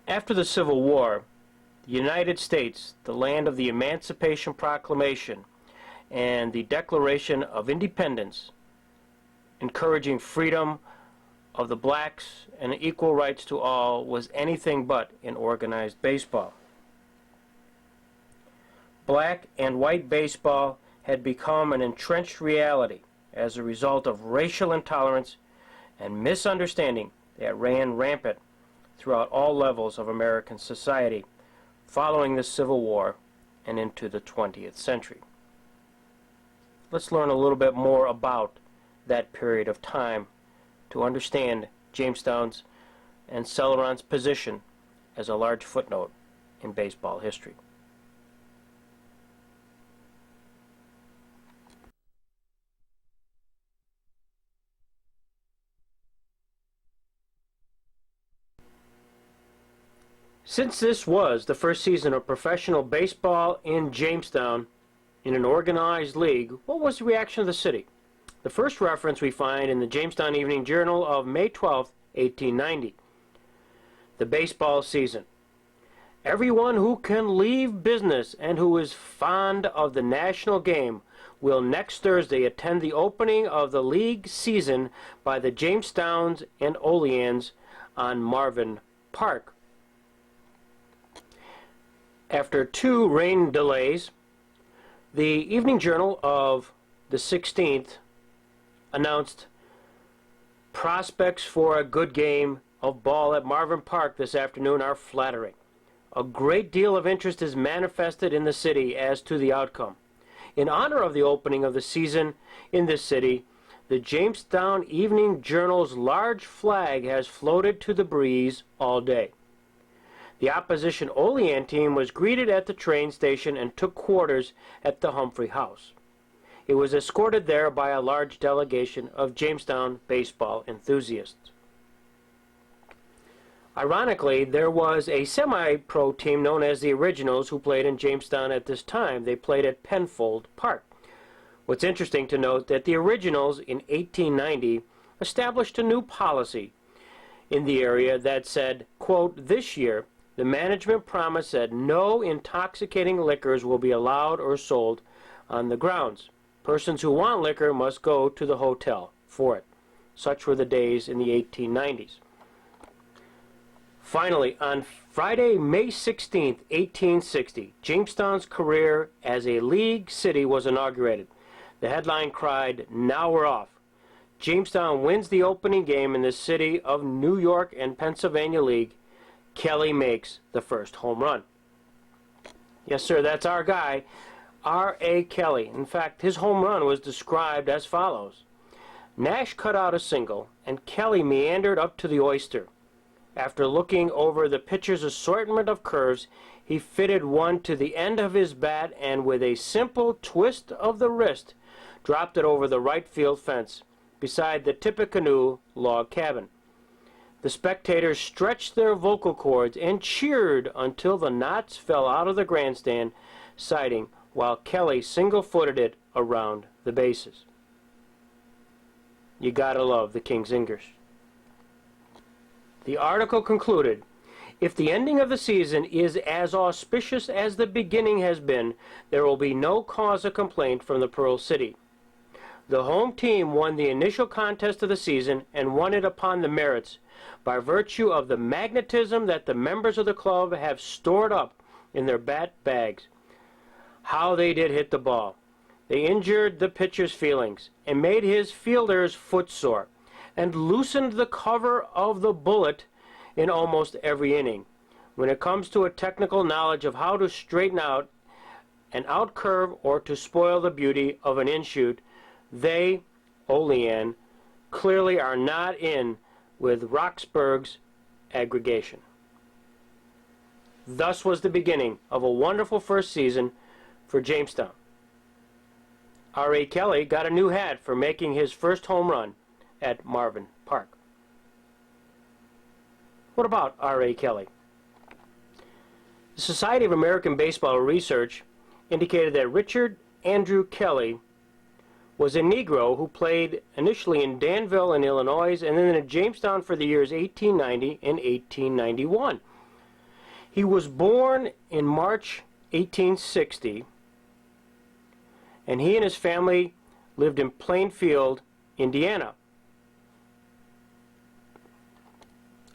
After the Civil War, the United States, the land of the Emancipation Proclamation and the Declaration of Independence, encouraging freedom of the blacks and equal rights to all, was anything but in organized baseball. Black and white baseball had become an entrenched reality as a result of racial intolerance and misunderstanding that ran rampant throughout all levels of American society following the Civil War and into the 20th century. Let's learn a little bit more about that period of time to understand Jamestown's and Celoron's position as a large footnote in baseball history. Since this was the first season of professional baseball in Jamestown in an organized league, what was the reaction of the city? The first reference we find in the Jamestown Evening Journal of May 12, 1890. The baseball season. Everyone who can leave business and who is fond of the national game will next Thursday attend the opening of the league season by the Jamestowns and Oleans on Marvin Park. After 2 rain delays, the Evening Journal of the 16th announced prospects for a good game of ball at Marvin Park this afternoon are flattering. A great deal of interest is manifested in the city as to the outcome. In honor of the opening of the season in this city, the Jamestown Evening Journal's large flag has floated to the breeze all day. The opposition Olean team was greeted at the train station and took quarters at the Humphrey House. It was escorted there by a large delegation of Jamestown baseball enthusiasts. Ironically, there was a semi-pro team known as the Originals who played in Jamestown at this time. They played at Penfold Park. What's interesting to note that the Originals in 1890 established a new policy in the area that said, quote, "This year, the management promised that no intoxicating liquors will be allowed or sold on the grounds. Persons who want liquor must go to the hotel for it." Such were the days in the 1890s. Finally, on Friday, May 16, 1860, Jamestown's career as a league city was inaugurated. The headline cried, "Now we're off." Jamestown wins the opening game in the city of New York and Pennsylvania League. Kelly makes the first home run. Yes, sir, that's our guy, R.A. Kelly. In fact, his home run was described as follows. Nash cut out a single, and Kelly meandered up to the oyster. After looking over the pitcher's assortment of curves, he fitted one to the end of his bat and with a simple twist of the wrist, dropped it over the right field fence beside the Tippecanoe log cabin. The spectators stretched their vocal cords and cheered until the knots fell out of the grandstand siding while Kelly single-footed it around the bases. You gotta love the King's English. The article concluded, "If the ending of the season is as auspicious as the beginning has been, there will be no cause of complaint from the Pearl City. The home team won the initial contest of the season and won it upon the merits, by virtue of the magnetism that the members of the club have stored up in their bat bags. How they did hit the ball. They injured the pitcher's feelings and made his fielder's foot sore, and loosened the cover of the bullet in almost every inning. When it comes to a technical knowledge of how to straighten out an outcurve or to spoil the beauty of an inshoot, they, Olean, clearly are not in with Roxburgh's aggregation." Thus was the beginning of a wonderful first season for Jamestown. R.A. Kelly got a new hat for making his first home run at Marvin Park. What about R.A. Kelly? The Society of American Baseball Research indicated that Richard Andrew Kelly was a Negro who played initially in Danville in Illinois and then in Jamestown for the years 1890 and 1891. He was born in March 1860, and he and his family lived in Plainfield, Indiana.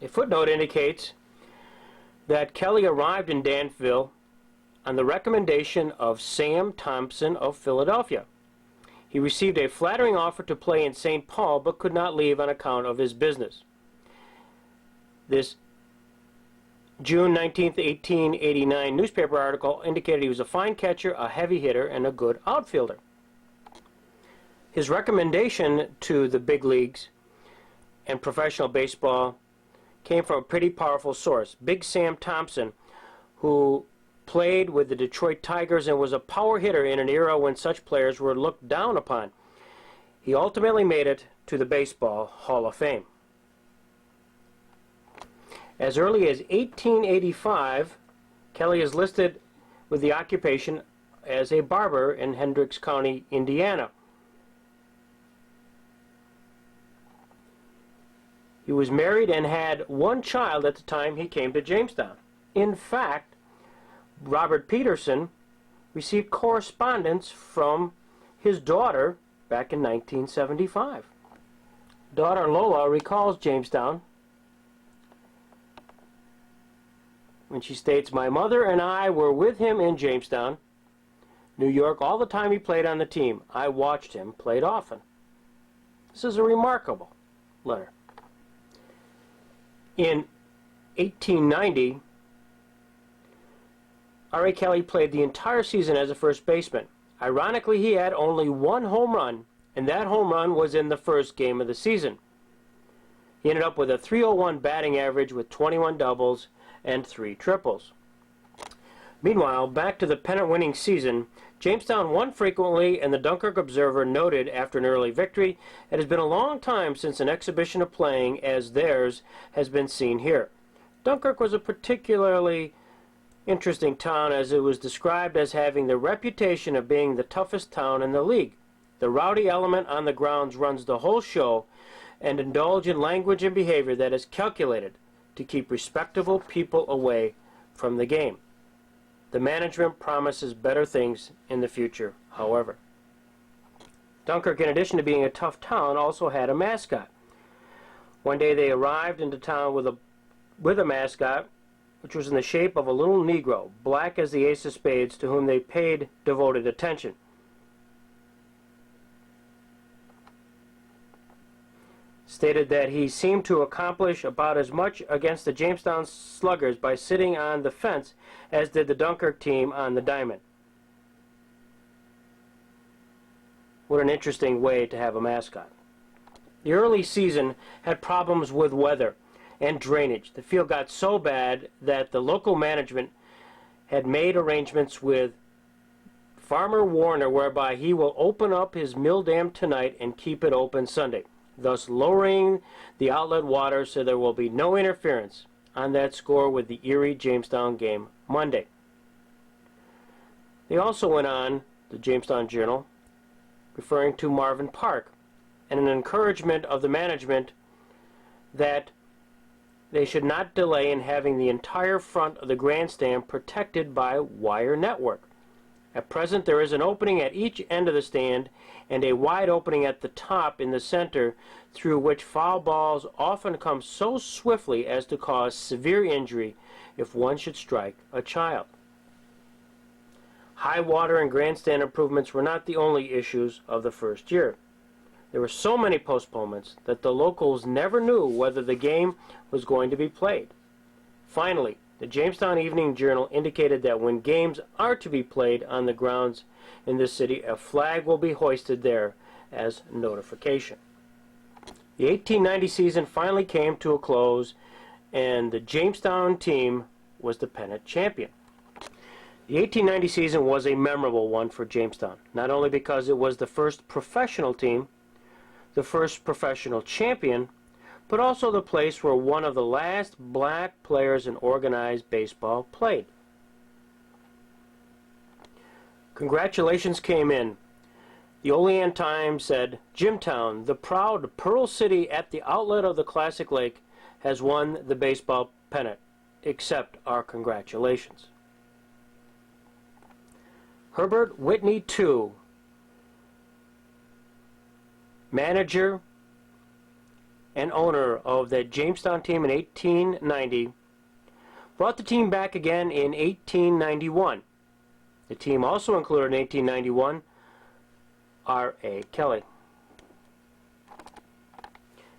A footnote indicates that Kelly arrived in Danville on the recommendation of Sam Thompson of Philadelphia. He received a flattering offer to play in St. Paul, but could not leave on account of his business. This June 19, 1889 newspaper article indicated he was a fine catcher, a heavy hitter, and a good outfielder. His recommendation to the big leagues and professional baseball came from a pretty powerful source, Big Sam Thompson, who played with the Detroit Tigers and was a power hitter in an era when such players were looked down upon. He ultimately made it to the Baseball Hall of Fame. As early as 1885, Kelly is listed with the occupation as a barber in Hendricks County, Indiana. He was married and had one child at the time he came to Jamestown. In fact, Robert Peterson received correspondence from his daughter back in 1975. Daughter Lola recalls Jamestown when she states, "My mother and I were with him in Jamestown, New York, all the time he played on the team. I watched him, played often." This is a remarkable letter. In 1890, R.A. Kelly played the entire season as a first baseman. Ironically, he had only one home run, and that home run was in the first game of the season. He ended up with a .301 batting average with 21 doubles and 3 triples. Meanwhile, back to the pennant-winning season, Jamestown won frequently, and the Dunkirk Observer noted after an early victory, "It has been a long time since an exhibition of playing as theirs has been seen here." Dunkirk was a particularly interesting town, as it was described as having the reputation of being the toughest town in the league. The rowdy element on the grounds runs the whole show and indulge in language and behavior that is calculated to keep respectable people away from the game. The management promises better things in the future, however. Dunkirk, in addition to being a tough town, also had a mascot. One day they arrived into town with a mascot, which was in the shape of a little Negro, black as the ace of spades, to whom they paid devoted attention. Stated that he seemed to accomplish about as much against the Jamestown Sluggers by sitting on the fence as did the Dunkirk team on the diamond. What an interesting way to have a mascot. The early season had problems with weather and drainage. The field got so bad that the local management had made arrangements with Farmer Warner whereby he will open up his mill dam tonight and keep it open Sunday, thus lowering the outlet water so there will be no interference on that score with the Erie-Jamestown game Monday. They also went on, the Jamestown Journal, referring to Marvin Park, and an encouragement of the management that they should not delay in having the entire front of the grandstand protected by wire network. At present, there is an opening at each end of the stand and a wide opening at the top in the center through which foul balls often come so swiftly as to cause severe injury if one should strike a child. High water and grandstand improvements were not the only issues of the first year. There were so many postponements that the locals never knew whether the game was going to be played. Finally, the Jamestown Evening Journal indicated that when games are to be played on the grounds in this city, a flag will be hoisted there as notification. The 1890 season finally came to a close, and the Jamestown team was the pennant champion. The 1890 season was a memorable one for Jamestown, not only because it was the first professional team, the first professional champion, but also the place where one of the last black players in organized baseball played. Congratulations came in. The Olean Times said, "Jimtown, the proud Pearl City at the outlet of the Classic Lake, has won the baseball pennant." accept our congratulations. Herbert Whitney II, manager and owner of the Jamestown team in 1890, brought the team back again in 1891. The team also included in 1891 R.A. Kelly.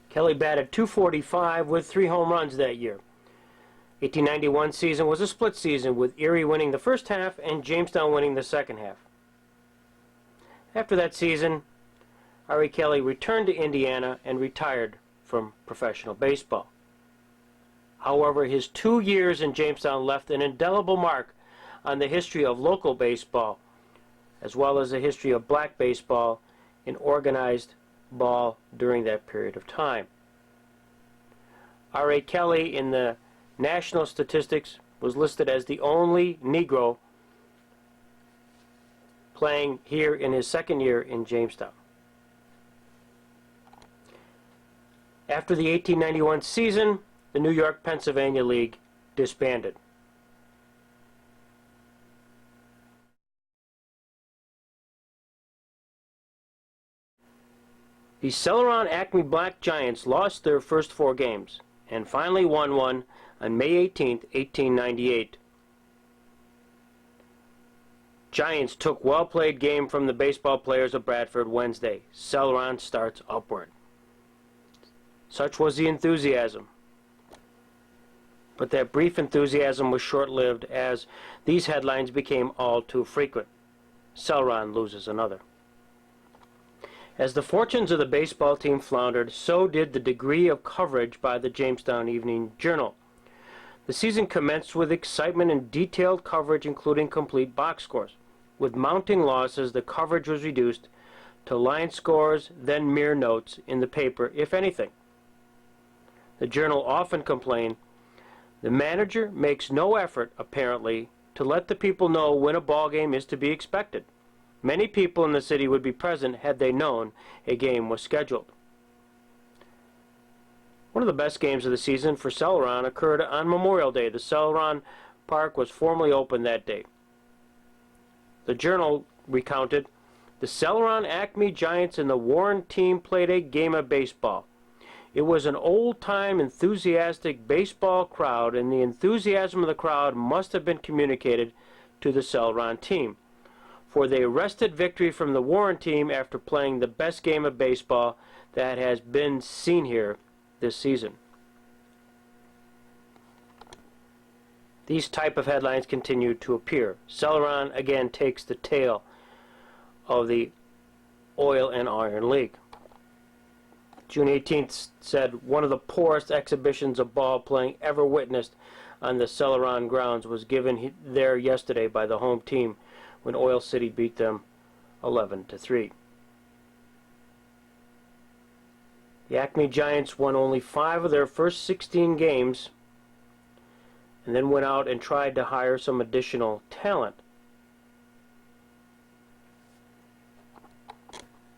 Kelly batted .245 with 3 home runs that year. 1891 season was a split season, with Erie winning the first half and Jamestown winning the second half. After that season, R.A. Kelly returned to Indiana and retired from professional baseball. However, his 2 years in Jamestown left an indelible mark on the history of local baseball, as well as the history of black baseball in organized ball during that period of time. R.A. Kelly, in the national statistics, was listed as the only Negro playing here in his second year in Jamestown. After the 1891 season, the New York-Pennsylvania League disbanded. The Celoron Acme Black Giants lost their first 4 games and finally won one on May 18, 1898. Giants took well-played game from the baseball players of Bradford Wednesday. Celoron starts upward. Such was the enthusiasm. But that brief enthusiasm was short-lived, as these headlines became all too frequent. Celoron loses another. As the fortunes of the baseball team floundered, so did the degree of coverage by the Jamestown Evening Journal. The season commenced with excitement and detailed coverage, including complete box scores. With mounting losses, the coverage was reduced to line scores, then mere notes in the paper, if anything. The Journal often complained, "The manager makes no effort, apparently, to let the people know when a ball game is to be expected. Many people in the city would be present had they known a game was scheduled." One of the best games of the season for Celoron occurred on Memorial Day. The Celoron Park was formally opened that day. The Journal recounted, "The Celoron Acme Giants and the Warren team played a game of baseball. It was an old-time, enthusiastic baseball crowd, and the enthusiasm of the crowd must have been communicated to the Celoron team, for they wrested victory from the Warren team after playing the best game of baseball that has been seen here this season." These type of headlines continue to appear. Celoron again takes the tail of the Oil and Iron League. June 18th said, "One of the poorest exhibitions of ball playing ever witnessed on the Celoron grounds was given there yesterday by the home team when Oil City beat them 11-3. The Acme Giants won only 5 of their first 16 games and then went out and tried to hire some additional talent.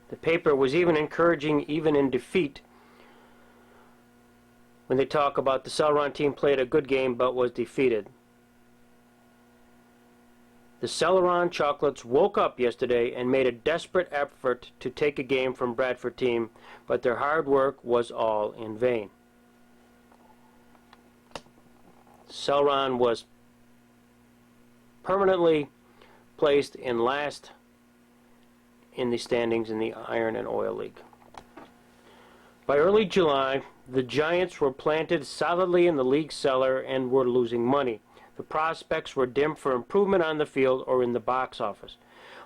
The paper was even encouraging, even in defeat, when they talk about the Celoron team played a good game but was defeated. The Celoron Chocolates woke up yesterday and made a desperate effort to take a game from Bradford team, but their hard work was all in vain." Celoron was permanently placed in last in the standings in the Iron and Oil League. By early July, the Giants were planted solidly in the league cellar and were losing money. The prospects were dim for improvement on the field or in the box office.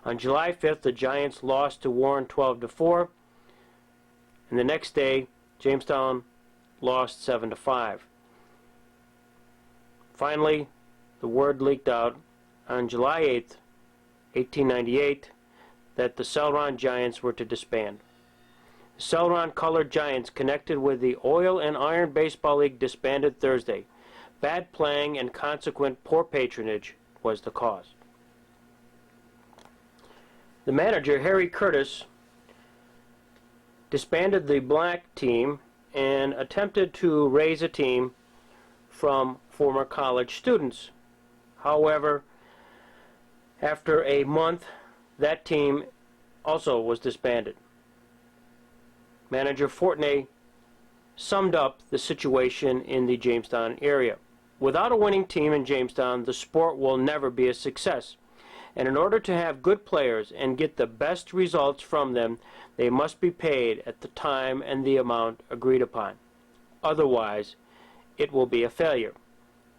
On July 5th, the Giants lost to Warren 12-4, and the next day, Jamestown lost 7-5. Finally, the word leaked out on July 8th, 1898, that the Celoron Giants were to disband. The Celoron Colored Giants, connected with the Oil and Iron Baseball League, disbanded Thursday. Bad playing and consequent poor patronage was the cause. The manager, Harry Curtis, disbanded the black team and attempted to raise a team from former college students. However, after a month, that team also was disbanded. Manager Fortney summed up the situation in the Jamestown area. Without a winning team in Jamestown, the sport will never be a success. And in order to have good players and get the best results from them, they must be paid at the time and the amount agreed upon. Otherwise, it will be a failure.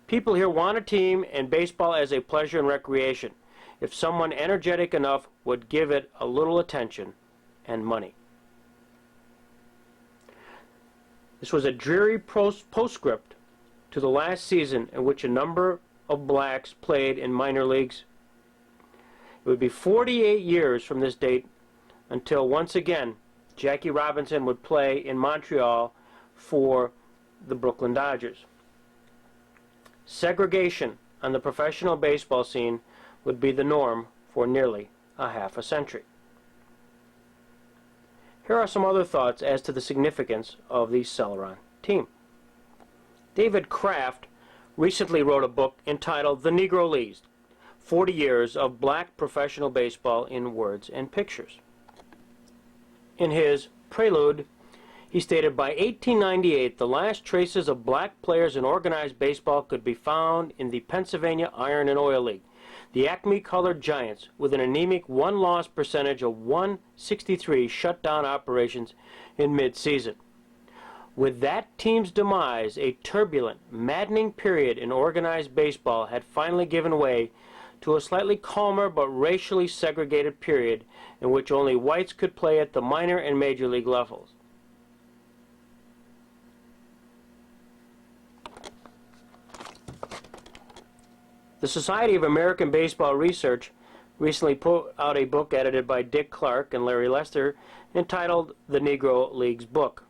People here want a team and baseball as a pleasure and recreation, if someone energetic enough would give it a little attention and money. This was a dreary postscript to the last season in which a number of blacks played in minor leagues. It would be 48 years from this date until once again Jackie Robinson would play in Montreal for the Brooklyn Dodgers. Segregation on the professional baseball scene would be the norm for nearly a half a century. Here are some other thoughts as to the significance of the Celoron team. David Kraft recently wrote a book entitled The Negro League, 40 Years of Black Professional Baseball in Words and Pictures. In his prelude, he stated, by 1898, the last traces of black players in organized baseball could be found in the Pennsylvania Iron and Oil League. The Acme Colored Giants, with an anemic one-loss percentage of 163, shut down operations in mid-season. With that team's demise, a turbulent, maddening period in organized baseball had finally given way to a slightly calmer but racially segregated period in which only whites could play at the minor and major league levels. The Society of American Baseball Research recently put out a book edited by Dick Clark and Larry Lester entitled The Negro League's Book.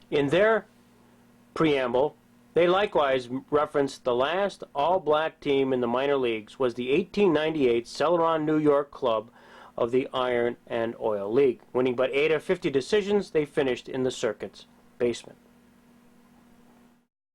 In their preamble, they likewise referenced the last all-black team in the minor leagues was the 1898 Celoron, New York club of the Iron and Oil League. Winning but 8 of 50 decisions, they finished in the circuit's basement.